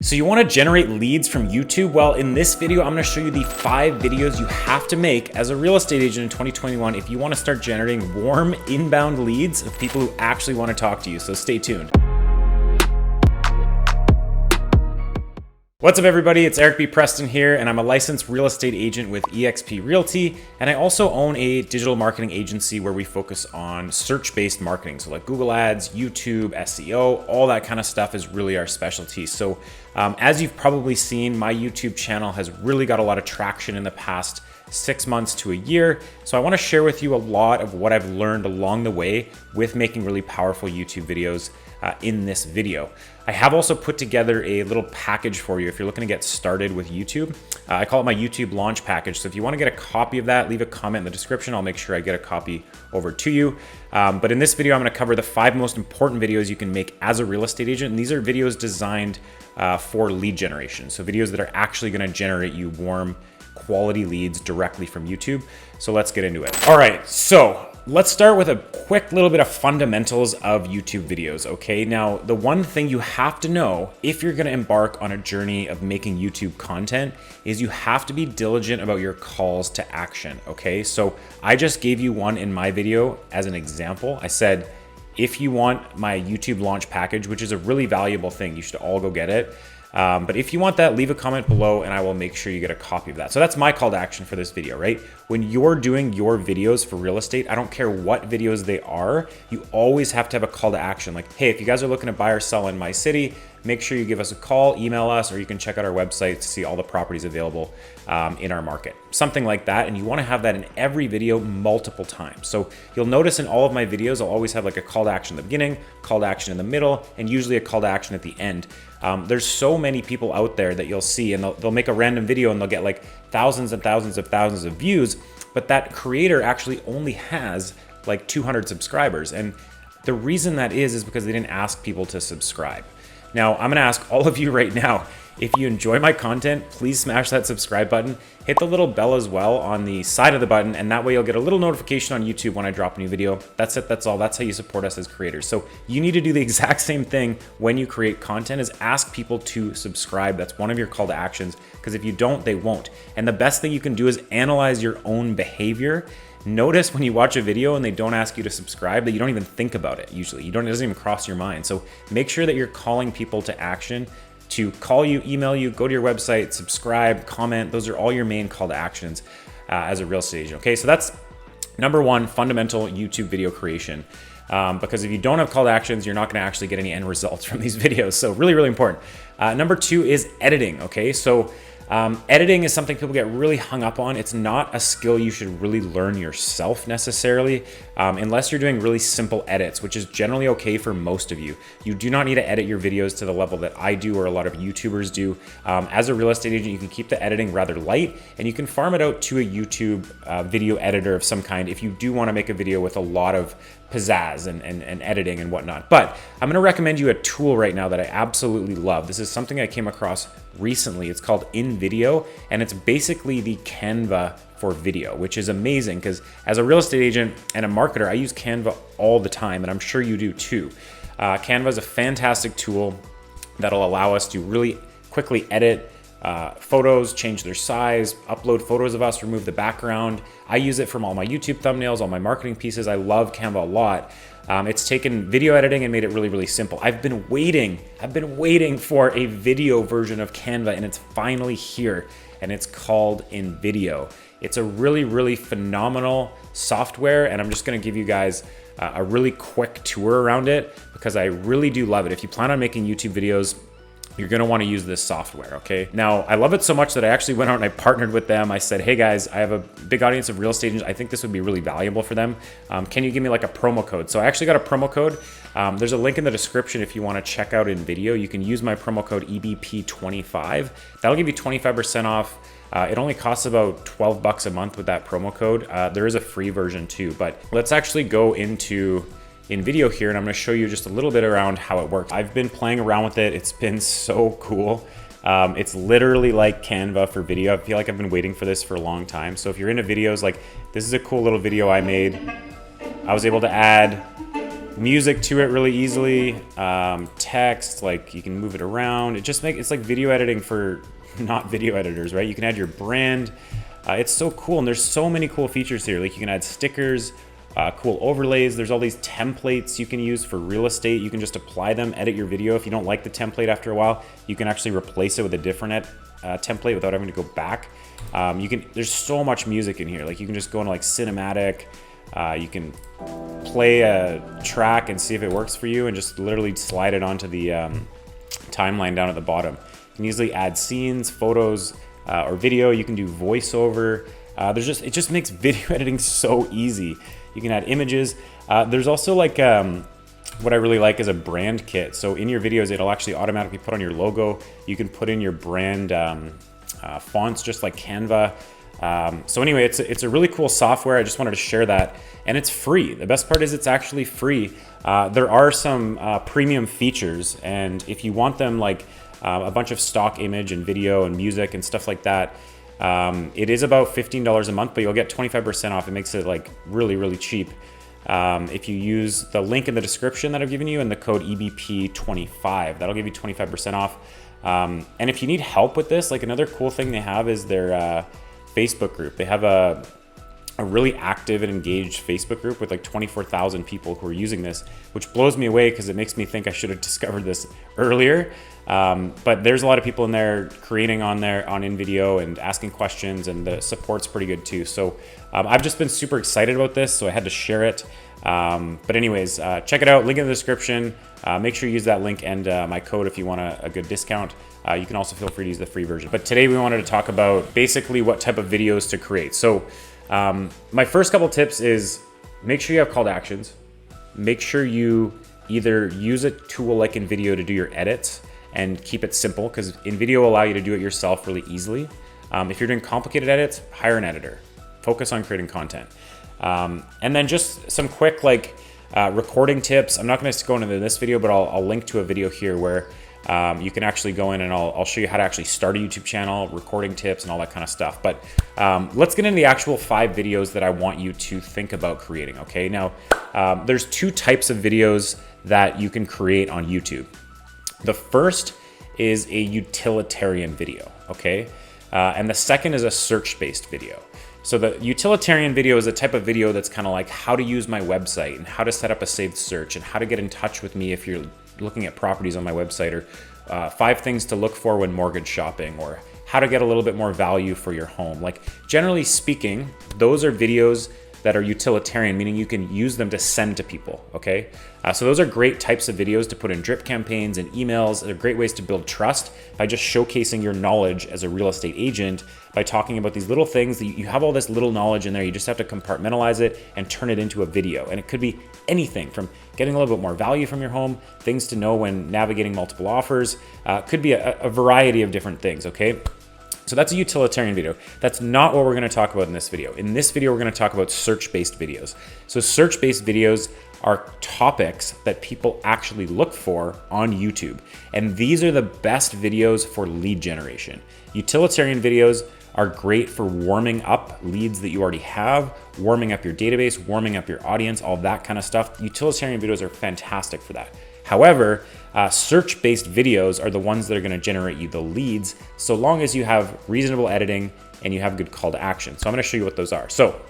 So you want to generate leads from YouTube? Well, in this video, I'm going to show you the 5 videos you have to make as a real estate agent in 2021 if you want to start generating warm inbound leads of people who actually want to talk to you. So stay tuned. What's up everybody, it's Eric B. Preston here, and I'm a licensed real estate agent with eXp Realty, and I also own a digital marketing agency where we focus on search-based marketing. So like Google Ads, YouTube, SEO, all that kind of stuff is really our specialty. So as you've probably seen, my YouTube channel has really got a lot of traction in the past 6 months to a year. So I want to share with you a lot of what I've learned along the way with making really powerful YouTube videos in this video. I have also put together a little package for you if you're looking to get started with YouTube. I call it my YouTube launch package. So if you want to get a copy of that, leave a comment in the description. I'll make sure I get a copy over to you. But in this video, I'm going to cover the 5 most important videos you can make as a real estate agent. And these are videos designed for lead generation. So videos that are actually going to generate you warm, quality leads directly from YouTube. So let's get into it. All right, so let's start with a quick little bit of fundamentals of YouTube videos, okay? Now, the one thing you have to know if you're gonna embark on a journey of making YouTube content is you have to be diligent about your calls to action, okay? So I just gave you one in my video as an example. I said, if you want my YouTube launch package, which is a really valuable thing, you should all go get it. But if you want that, leave a comment below and I will make sure you get a copy of that. So that's my call to action for this video, right? When you're doing your videos for real estate, I don't care what videos they are, you always have to have a call to action. Like, hey, if you guys are looking to buy or sell in my city, make sure you give us a call, email us, or you can check out our website to see all the properties available in our market. Something like that. And you want to have that in every video multiple times. So you'll notice in all of my videos, I'll always have like a call to action at the beginning, call to action in the middle, and usually a call to action at the end. There's so many people out there that you'll see and they'll make a random video and they'll get like thousands and thousands of views, but that creator actually only has like 200 subscribers. And the reason that is because they didn't ask people to subscribe. Now, I'm gonna ask all of you right now, if you enjoy my content, please smash that subscribe button, hit the little bell as well on the side of the button, and that way you'll get a little notification on YouTube when I drop a new video. That's it, that's all. That's how you support us as creators. So you need to do the exact same thing when you create content, is ask people to subscribe. That's one of your call to actions, because if you don't, they won't. And the best thing you can do is analyze your own behavior. Notice when you watch a video and they don't ask you to subscribe that you don't even think about it usually. It doesn't even cross your mind. So make sure that you're calling people to action, to call you, email you, go to your website, subscribe, comment. Those are all your main call to actions as a real estate agent. Okay, so that's number 1, fundamental YouTube video creation. Because if you don't have call to actions, you're not gonna actually get any end results from these videos. So really, really important. Number 2 is editing, okay? So editing is something people get really hung up on. It's not a skill you should really learn yourself necessarily, unless you're doing really simple edits, which is generally okay for most of you. You do not need to edit your videos to the level that I do or a lot of YouTubers do. As a real estate agent, you can keep the editing rather light and you can farm it out to a YouTube video editor of some kind if you do want to make a video with a lot of pizzazz and editing and whatnot. But I'm gonna recommend you a tool right now that I absolutely love. This is something I came across recently. It's called InVideo, and it's basically the Canva for video, which is amazing because as a real estate agent and a marketer, I use Canva all the time, and I'm sure you do too. Canva is a fantastic tool that'll allow us to really quickly edit photos, change their size, upload photos of us, remove the background. I use it from all my YouTube thumbnails, all my marketing pieces. I love Canva a lot. It's taken video editing and made it really, really simple. I've been waiting for a video version of Canva, and it's finally here, and it's called InVideo. It's a really, really phenomenal software, and I'm just gonna give you guys a really quick tour around it because I really do love it. If you plan on making YouTube videos, you're gonna wanna use this software, okay? Now, I love it so much that I actually went out and I partnered with them. I said, hey guys, I have a big audience of real estate agents. I think this would be really valuable for them. Can you give me like a promo code? So I actually got a promo code. There's a link in the description if you wanna check out InVideo. You can use my promo code EBP25. That'll give you 25% off. It only costs about $12 a month with that promo code. There is a free version too, but let's actually go into InVideo here, and I'm gonna show you just a little bit around how it works. I've been playing around with it. It's been so cool. It's literally like Canva for video. I feel like I've been waiting for this for a long time. So if you're into videos, like this is a cool little video I made. I was able to add music to it really easily, text, like you can move it around. It's like video editing for not video editors, right? You can add your brand. It's so cool, and there's so many cool features here. Like you can add stickers, cool overlays. There's all these templates you can use for real estate. You can just apply them, edit your video. If you don't like the template after a while, you can actually replace it with a different template without having to go back. There's so much music in here. Like you can just go into like cinematic. You can play a track and see if it works for you, and just literally slide it onto the timeline down at the bottom. You can easily add scenes, photos, or video. You can do voiceover. It just makes video editing so easy. You can add images. There's also like what I really like is a brand kit. So in your videos, it'll actually automatically put on your logo. You can put in your brand fonts just like Canva. So anyway, it's a really cool software. I just wanted to share that, and it's free. The best part is it's actually free. There are some premium features, and if you want them, like a bunch of stock image and video and music and stuff like that, it is about $15 a month, but you'll get 25% off. It makes it like really, really cheap. If you use the link in the description that I've given you and the code EBP25, that'll give you 25% off. And if you need help with this, like another cool thing they have is their Facebook group. They have a really active and engaged Facebook group with like 24,000 people who are using this, which blows me away because it makes me think I should have discovered this earlier. But there's a lot of people in there creating on InVideo and asking questions, and the support's pretty good too. So I've just been super excited about this, so I had to share it. But anyways, check it out, link in the description. Make sure you use that link and my code if you want a good discount. You can also feel free to use the free version. But today we wanted to talk about basically what type of videos to create. So my first couple tips is make sure you have call to actions. Make sure you either use a tool like InVideo to do your edits and keep it simple, because InVideo will allow you to do it yourself really easily. If you're doing complicated edits, hire an editor. Focus on creating content. And then just some quick recording tips. I'm not going to go into this video, but I'll link to a video here where you can actually go in and I'll show you how to actually start a YouTube channel, recording tips, and all that kind of stuff. But let's get into the actual 5 videos that I want you to think about creating. Okay, now there's 2 types of videos that you can create on YouTube. The first is a utilitarian video, okay? And the second is a search-based video. So the utilitarian video is a type of video that's kind of like how to use my website and how to set up a saved search and how to get in touch with me if you're looking at properties on my website, or 5 things to look for when mortgage shopping, or how to get a little bit more value for your home. Like generally speaking, those are videos that are utilitarian, meaning you can use them to send to people, okay? So those are great types of videos to put in drip campaigns and emails. They're great ways to build trust by just showcasing your knowledge as a real estate agent, by talking about these little things that you have all this little knowledge in there. You just have to compartmentalize it and turn it into a video. And it could be anything from getting a little bit more value from your home, things to know when navigating multiple offers, could be a variety of different things, okay? So that's a utilitarian video. That's not what we're going to talk about in this video. In this video, we're going to talk about search-based videos. So search-based videos are topics that people actually look for on YouTube. And these are the best videos for lead generation. Utilitarian videos are great for warming up leads that you already have, warming up your database, warming up your audience, all that kind of stuff. Utilitarian videos are fantastic for that. However, search-based videos are the ones that are going to generate you the leads, so long as you have reasonable editing and you have good call to action. So I'm going to show you what those are. So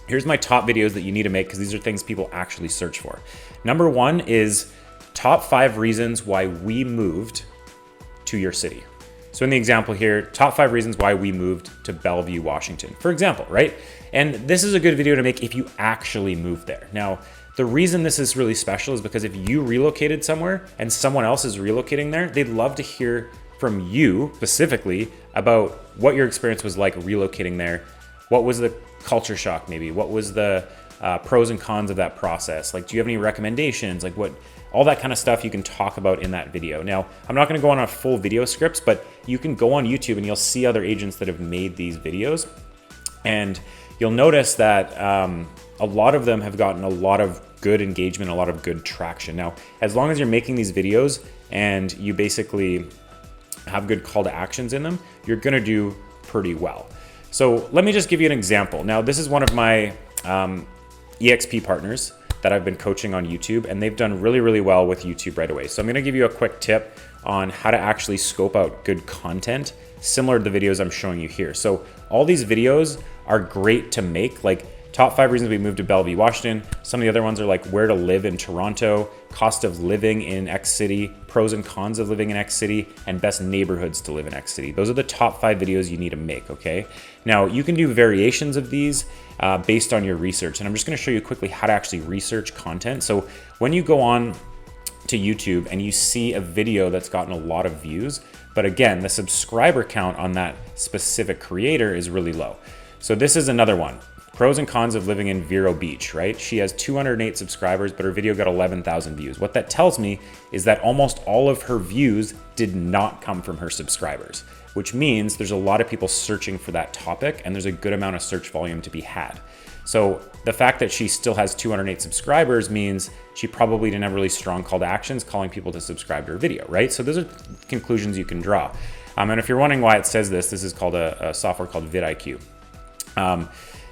here's my top videos that you need to make, because these are things people actually search for. Number 1 is top 5 reasons why we moved to your city. So in the example here, top 5 reasons why we moved to Bellevue, Washington, for example, right? And this is a good video to make if you actually moved there. Now, the reason this is really special is because if you relocated somewhere and someone else is relocating there, they'd love to hear from you specifically about what your experience was like relocating there. What was the culture shock maybe? What was the pros and cons of that process? Like, do you have any recommendations? Like all that kind of stuff you can talk about in that video. Now, I'm not gonna go on a full video scripts, but you can go on YouTube and you'll see other agents that have made these videos. And you'll notice that a lot of them have gotten a lot of good engagement, a lot of good traction. Now, as long as you're making these videos and you basically have good call to actions in them, you're gonna do pretty well. So let me just give you an example. Now, this is one of my EXP partners. that I've been coaching on YouTube, and they've done really, really well with YouTube right away. So I'm gonna give you a quick tip on how to actually scope out good content similar to the videos I'm showing you here. So all these videos are great to make, like top 5 reasons we moved to Bellevue, Washington. Some of the other ones are like where to live in Toronto, cost of living in X city, pros and cons of living in X city, and best neighborhoods to live in X city. Those are the top 5 videos you need to make, okay? Now, you can do variations of these based on your research, and I'm just gonna show you quickly how to actually research content. So when you go on to YouTube and you see a video that's gotten a lot of views, but again, the subscriber count on that specific creator is really low. So this is another one. Pros and cons of living in Vero Beach, right? She has 208 subscribers, but her video got 11,000 views. What that tells me is that almost all of her views did not come from her subscribers, which means there's a lot of people searching for that topic and there's a good amount of search volume to be had. So the fact that she still has 208 subscribers means she probably didn't have really strong call to actions calling people to subscribe to her video, right? So those are conclusions you can draw. And if you're wondering why it says this is called a software called vidIQ.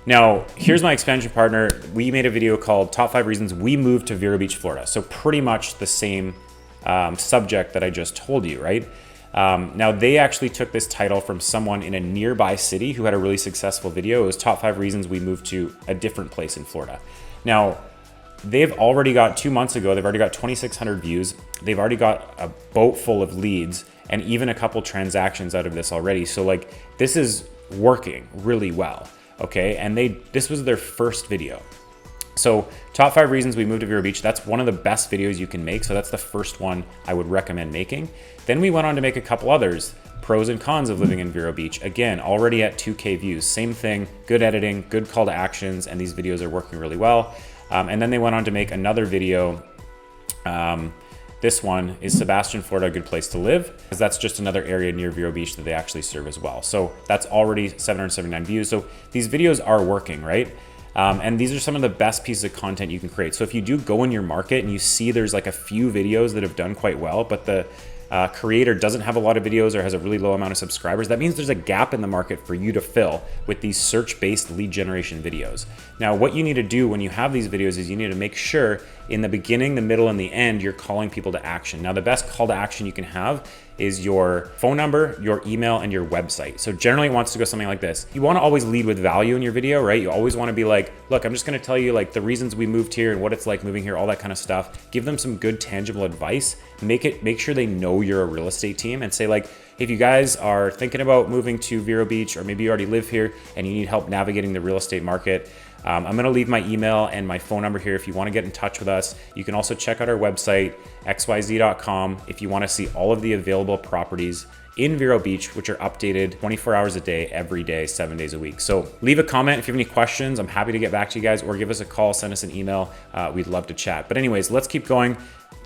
Now, here's my expansion partner. We made a video called Top 5 Reasons We Moved to Vero Beach, Florida. So pretty much the same subject that I just told you, right? Now, they actually took this title from someone in a nearby city who had a really successful video. It was Top 5 Reasons We Moved to a Different Place in Florida. Now, they've already got 2 months ago, they've already got 2,600 views. They've already got a boat full of leads and even a couple transactions out of this already. So like, this is working really well. Okay, and this was their first video. So top 5 reasons we moved to Vero Beach, that's one of the best videos you can make. So that's the first one I would recommend making. Then we went on to make a couple others. Pros and cons of living in Vero Beach. Again, already at 2K views. Same thing, good editing, good call to actions, and these videos are working really well. And then they went on to make another video. This one is Sebastian, Florida, a good place to live, because that's just another area near Vero Beach that they actually serve as well. So that's already 779 views. So these videos are working, right? And these are some of the best pieces of content you can create. So if you do go in your market and you see there's like a few videos that have done quite well, but the creator doesn't have a lot of videos or has a really low amount of subscribers, that means there's a gap in the market for you to fill with these search-based lead generation videos. Now, what you need to do when you have these videos is you need to make sure in the beginning, the middle, and the end, you're calling people to action. Now, the best call to action you can have is your phone number, your email, and your website. So generally it wants to go something like this. You want to always lead with value in your video, right? You always want to be like, look, I'm just going to tell you like the reasons we moved here and what it's like moving here, all that kind of stuff. Give them some good tangible advice. Make sure they know you're a real estate team, and say like, if you guys are thinking about moving to Vero Beach, or maybe you already live here and you need help navigating the real estate market, I'm going to leave my email and my phone number here if you want to get in touch with us. You can also check out our website, xyz.com, if you want to see all of the available properties in Vero Beach, which are updated 24 hours a day, every day, 7 days a week. So leave a comment if you have any questions. I'm happy to get back to you guys, or give us a call, send us an email. We'd love to chat. But anyways, let's keep going.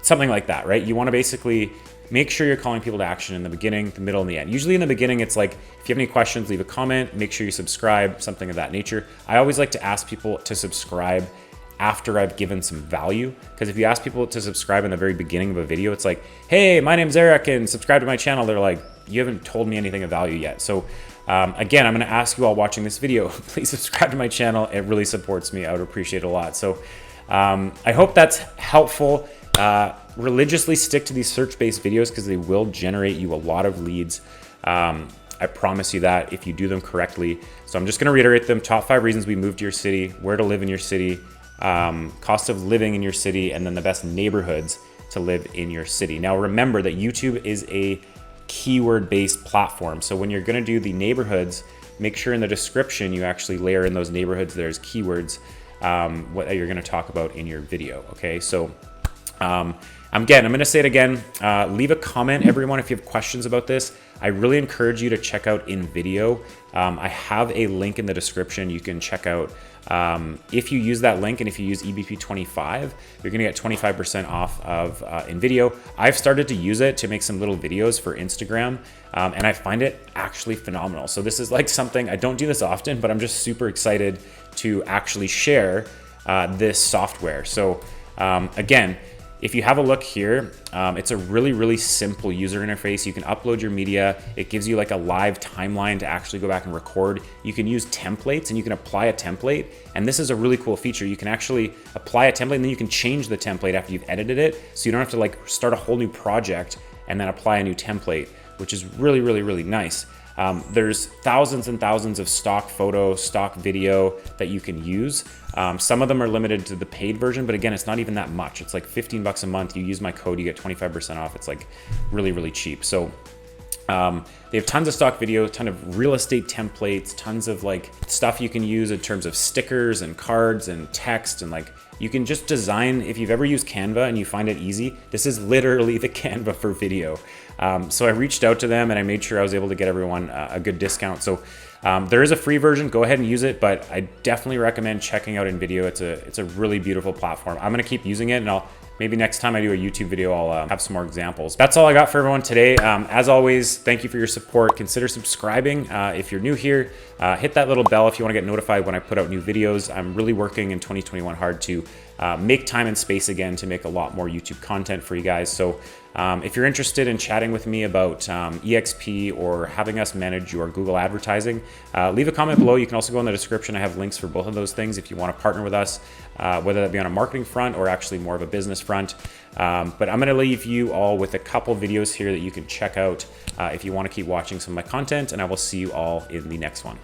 Something like that, right? You want to basically make sure you're calling people to action in the beginning, the middle, and the end. Usually in the beginning, it's like, if you have any questions, leave a comment, make sure you subscribe, something of that nature. I always like to ask people to subscribe after I've given some value, because if you ask people to subscribe in the very beginning of a video, it's like, hey, my name's Eric and subscribe to my channel. They're like, you haven't told me anything of value yet. So again, I'm gonna ask you all watching this video, please subscribe to my channel. It really supports me. I would appreciate it a lot. So I hope that's helpful. Religiously stick to these search-based videos because they will generate you a lot of leads. I promise you that if you do them correctly. So I'm just going to reiterate them. Top 5 reasons we moved to your city, where to live in your city, cost of living in your city, and then the best neighborhoods to live in your city. Now remember that YouTube is a keyword-based platform. So when you're going to do the neighborhoods, make sure in the description you actually layer in those neighborhoods. There's keywords what you're going to talk about in your video. Okay, so I'm going to say it again. Leave a comment, everyone, if you have questions about this. I really encourage you to check out InVideo. I have a link in the description. You can check out, if you use that link and if you use EBP25, you're gonna get 25% off of InVideo. I've started to use it to make some little videos for Instagram, and I find it actually phenomenal. So this is like something, I don't do this often, but I'm just super excited to actually share this software. So again, if you have a look here, it's a really simple user interface. You can upload your media. It gives you like a live timeline to actually go back and record. You can use templates and you can apply a template. And this is a really cool feature. You can actually apply a template and then you can change the template after you've edited it. So you don't have to like start a whole new project and then apply a new template, which is really nice. There's thousands and thousands of stock photo, stock video that you can use. Some of them are limited to the paid version, but again, it's not even that much. It's like 15 bucks a month. You use my code, you get 25% off. It's like really cheap. So they have tons of stock video, ton of real estate templates, tons of like stuff you can use in terms of stickers and cards and text, and like you can just design. If you've ever used Canva and you find it easy, this is literally the Canva for video. So I reached out to them and I made sure I was able to get everyone a good discount. So there is a free version, go ahead and use it, but I definitely recommend checking out InVideo. It's a really beautiful platform. I'm gonna keep using it, and maybe next time I do a YouTube video, I'll have some more examples. That's all I got for everyone today. As always, thank you for your support. Consider subscribing if you're new here. Hit that little bell if you wanna get notified when I put out new videos. I'm really working in 2021 hard to make time and space again to make a lot more YouTube content for you guys. So if you're interested in chatting with me about EXP or having us manage your Google advertising, leave a comment below. You can also go in the description. I have links for both of those things if you want to partner with us, whether that be on a marketing front or actually more of a business front. But I'm going to leave you all with a couple videos here that you can check out if you want to keep watching some of my content, and I will see you all in the next one.